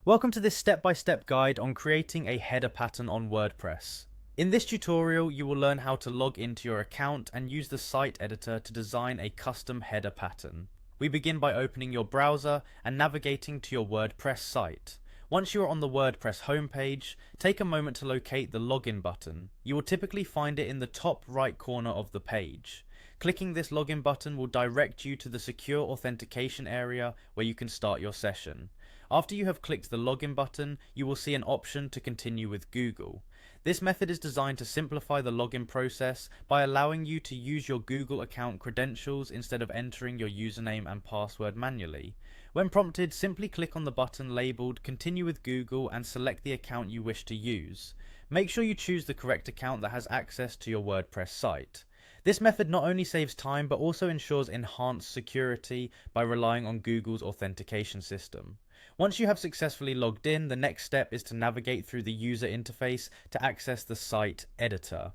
Welcome to this step-by-step guide on creating a header pattern on WordPress. In this tutorial, you will learn how to log into your account and use the site editor to design a custom header pattern. We begin by opening your browser and navigating to your WordPress site. Once you are on the WordPress homepage, take a moment to locate the login button. You will typically find it in the top right corner of the page. Clicking this login button will direct you to the secure authentication area where you can start your session. After you have clicked the login button, you will see an option to continue with Google. This method is designed to simplify the login process by allowing you to use your Google account credentials instead of entering your username and password manually. When prompted, simply click on the button labeled Continue with Google and select the account you wish to use. Make sure you choose the correct account that has access to your WordPress site. This method not only saves time but also ensures enhanced security by relying on Google's authentication system. Once you have successfully logged in, the next step is to navigate through the user interface to access the site editor.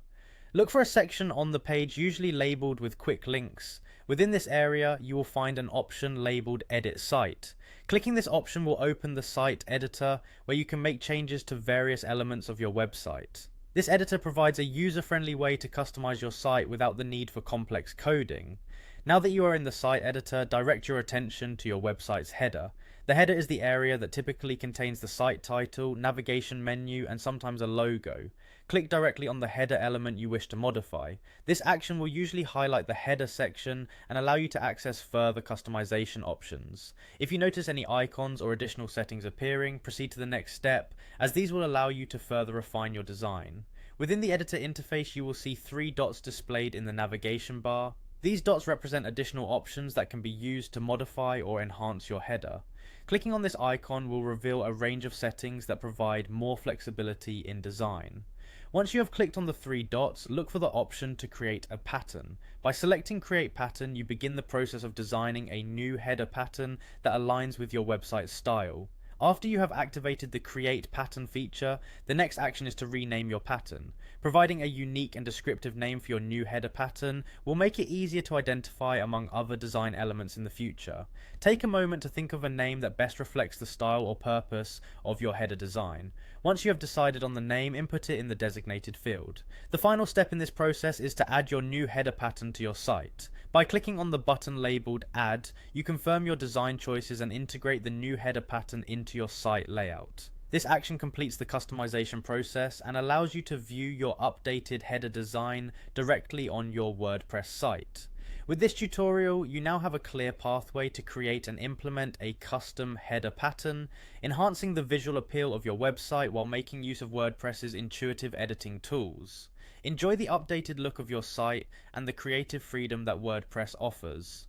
Look for a section on the page usually labeled with quick links. Within this area, you will find an option labeled Edit Site. Clicking this option will open the site editor where you can make changes to various elements of your website. This editor provides a user-friendly way to customize your site without the need for complex coding. Now that you are in the site editor, direct your attention to your website's header. The header is the area that typically contains the site title, navigation menu, and sometimes a logo. Click directly on the header element you wish to modify. This action will usually highlight the header section and allow you to access further customization options. If you notice any icons or additional settings appearing, proceed to the next step, as these will allow you to further refine your design. Within the editor interface, you will see 3 dots displayed in the navigation bar. These dots represent additional options that can be used to modify or enhance your header. Clicking on this icon will reveal a range of settings that provide more flexibility in design. Once you have clicked on the 3 dots, look for the option to create a pattern. By selecting Create Pattern, you begin the process of designing a new header pattern that aligns with your website's style. After you have activated the Create Pattern feature, the next action is to rename your pattern. Providing a unique and descriptive name for your new header pattern will make it easier to identify among other design elements in the future. Take a moment to think of a name that best reflects the style or purpose of your header design. Once you have decided on the name, input it in the designated field. The final step in this process is to add your new header pattern to your site. By clicking on the button labeled Add, you confirm your design choices and integrate the new header pattern into your site layout. This action completes the customization process and allows you to view your updated header design directly on your WordPress site. With this tutorial, you now have a clear pathway to create and implement a custom header pattern, enhancing the visual appeal of your website while making use of WordPress's intuitive editing tools. Enjoy the updated look of your site and the creative freedom that WordPress offers.